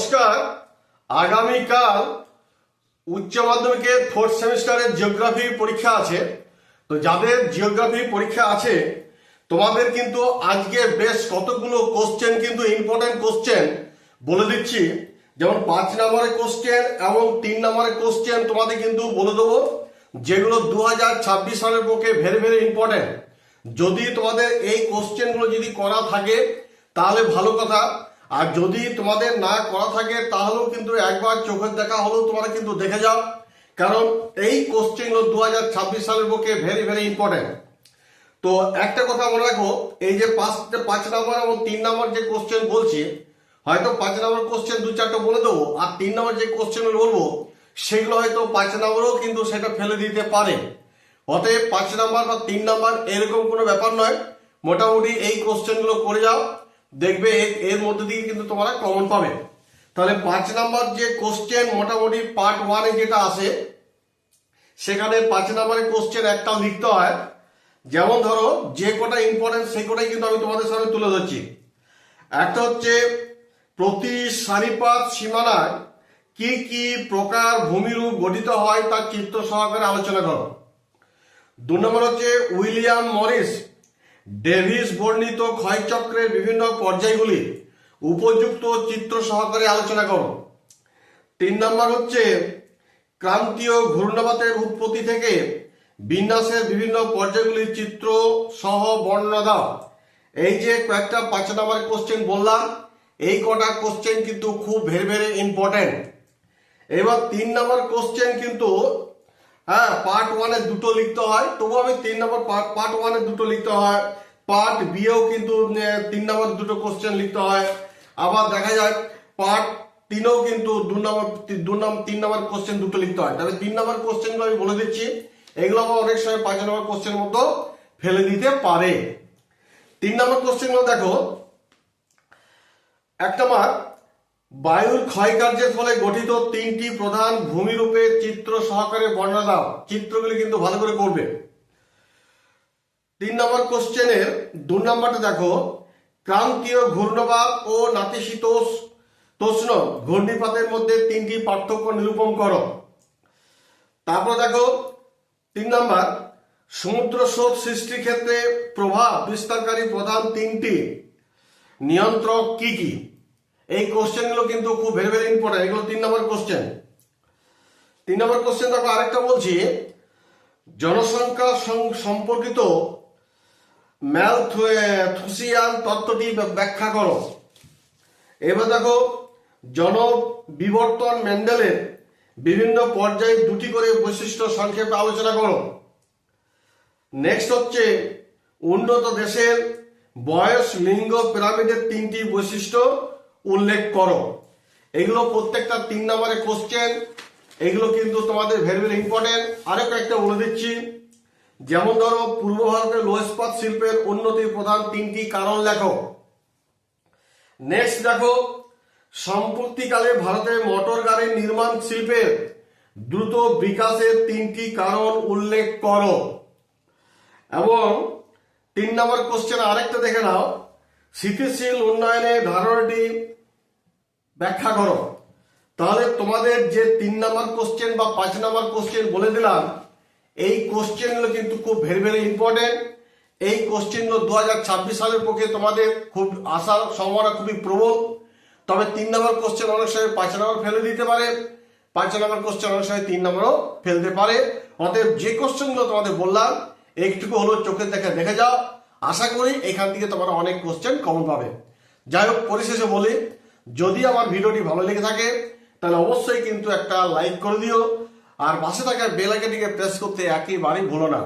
নমস্কার। আগামীকাল উচ্চ মাধ্যমিকের ফোর্থ সেমিস্টারের জিওগ্রাফি পরীক্ষা আছে। তো যাদের জিওগ্রাফি পরীক্ষা আছে তোমাদের কিন্তু আজকে বেশ কতগুলো কোশ্চেন, কিন্তু ইম্পর্টেন্ট কোশ্চেন বলে দিচ্ছি। যেমন 5 নম্বরের কোশ্চেন এবং 3 নম্বরের কোশ্চেন তোমাদের কিন্তু বলে দেবো, যেগুলো 2026 সালের পক্ষে ভেরি ভেরি ইম্পর্টেন্ট। যদি তোমাদের এই কোশ্চেনগুলো যদি করা থাকে তাহলে ভালো কথা, আর যদি তোমাদের না করা থাকে তাহলেও কিন্তু একবার চোখের দেখা হলেও তোমরা কিন্তু দেখে যাও, কারণ এই কোশ্চেনগুলো 2026 সালের পক্ষে ভেরি ভেরি ইম্পর্টেন্ট। তো একটা কথা মনে রাখো, এই যে 5 নম্বর এবং 3 নম্বর যে কোশ্চেন বলছি, হয়তো 5 নম্বর কোশ্চেন 2-4টা বলে দেবো, আর 3 নম্বর যে কোশ্চেনগুলো বলবো সেগুলো হয়তো 5 নম্বরেও কিন্তু সেটা ফেলে দিতে পারে। অতএব 5 নম্বর বা 3 নম্বর এরকম কোনো ব্যাপার নয়, মোটামুটি এই কোশ্চেনগুলো করে যাও, দেখবে এর মধ্যে দিয়ে কিন্তু তোমরা কমন পাবে। তাহলে 5 নম্বর যে কোশ্চেন মোটামুটি পার্ট 1-এ যেটা আসে, সেখানে 5 নম্বরের কোশ্চেন একটা লিখতে হয়। যেমন ধরো যে কটা ইম্পর্টেন্ট সেই কটাই কিন্তু আমি তোমাদের সামনে তুলে ধরছি। একটা হচ্ছে প্রতি সারিপাত সীমানায় কি কি প্রকার ভূমিরূপ গঠিত হয় তার চিত্র সহকারে আলোচনা করো। 2 নম্বর হচ্ছে উইলিয়াম মরিস ডেভিস বর্ণিত ক্ষয়চক্রের বিভিন্ন পর্যায়গুলি উপযুক্ত চিত্র সহকারে আলোচনা করো। 3 নম্বর হচ্ছে ক্রান্তীয় ঘূর্ণাবাতের উৎপত্তি থেকে বিন্যাসের বিভিন্ন পর্যায়গুলির চিত্র সহ বর্ণনা দাও। এই যে কয়েকটা 5 নম্বরের কোশ্চেন বললাম, এই কটা কোশ্চেন কিন্তু খুব ভেরি ভেরি ইম্পর্টেন্ট। এবার 3 নম্বর কোশ্চেন কিন্তু পার্ট 1-এ 2টো লিখতে হয়, তবু আমি 3 নম্বর পার্ট 1-এ 2টো লিখতে হয়, পার্ট বিয়েও কিন্তু 3 নম্বর 2টো কোশ্চেন লিখতে হয়। আবার দেখা যায় পার্ট 3-এও কিন্তু 3 নম্বর কোশ্চেন 2টো লিখতে হয়। তবে 3 নম্বর কোশ্চেনগুলো আমি বলে দিচ্ছি, এগুলো আবার অনেক সময় 5 নম্বর কোশ্চেনের মতো ফেলে দিতে পারে। 3 নম্বর কোশ্চেনগুলো দেখো। 1 নম্বর, বায়ুর ক্ষয়কার্যের ফলে গঠিত 3টি প্রধান ভূমিরূপের চিত্র সহকারে বর্ণনা দাও। চিত্রগুলি কিন্তু ভালো করে করবে। 3 নম্বর কোশ্চেনের 2 নম্বরটা দেখো, ক্রান্তীয় ঘূর্ণবাত ও নাতিশীতোষ্ণ ঘূর্ণিপাতের মধ্যে 3টি পার্থক্য নিরূপণ করো। তারপর দেখো 3 নম্বর, সমুদ্র স্রোত সৃষ্টির ক্ষেত্রে প্রভাব বিস্তারকারী প্রধান 3টি নিয়ন্ত্রক কি কি। এই কোশ্চেনগুলো কিন্তু খুব ভেরি ভেরি ইম্পর্টেন্ট, এগুলো 3 নম্বর কোশ্চেন। 3 নম্বর কোশ্চেন দেখো, আরেকটা বলছি, জনসংখ্যা সম্পর্কিত ম্যালথুসিয়ান তত্ত্বটি ব্যাখ্যা করো। এবার দেখো, জনবিবর্তন মেন্ডেলের বিভিন্ন পর্যায়ে 2টি করে বৈশিষ্ট্য সংক্ষেপে আলোচনা করো। নেক্সট হচ্ছে উন্নত দেশের বয়স লিঙ্গ পিরামিডের 3টি বৈশিষ্ট্য উল্লেখ করো। এগুলো প্রত্যেকটা 3 নম্বরের কোশ্চেন, এগুলো কিন্তু তোমাদের ভেরি ভেরি ইম্পর্টেন্ট। আরো কয়েকটা বলে দিচ্ছি, যেমন ধরো পূর্ব ভারতের লৌহ ইস্পাত শিল্পের উন্নতির প্রধান 3টি কারণ লেখো। নেক্সট দেখো, সম্প্রতিকালে ভারতের মোটর গাড়ি নির্মাণ শিল্পের দ্রুত বিকাশের 3টি কারণ উল্লেখ করো। এবং 3 নম্বর কোশ্চেন আরেকটা দেখে নাও, স্থিতিশীল উন্নয়নের ধারণাটি ব্যাখ্যা করো। তাহলে তোমাদের যে 3 নম্বর কোশ্চেন বা 5 নম্বর কোশ্চেন বলে দিলাম, এই কোশ্চেনগুলো কিন্তু খুব ভেরি ভেরি ইম্পর্টেন্ট। এই কোশ্চেনগুলো 2026 সালের পক্ষে তোমাদের খুব আসার সম্ভাবনা খুবই প্রবল। তবে 3 নম্বর কোশ্চেন অনেক সময় 5 নম্বর ফেলে দিতে পারে, 5 নম্বর কোশ্চেন অনেক সময় 3 নম্বরও ফেলতে পারে। অতএব যে কোশ্চেনগুলো তোমাদের বললাম একটুকু হলো চোখের দেখে যাও, আশা করি এখান থেকে তোমরা অনেক কোশ্চেন কমন পাবে। যাই হোক, পরিশেষে বলি, যদি আমার ভিডিওটি ভালো লেগে থাকে তাহলে অবশ্যই কিন্তু একটা লাইক করে দিও, আর পাশে থাকা বেল আইকনটিকে প্রেস করতে একেবারেই ভুলো না।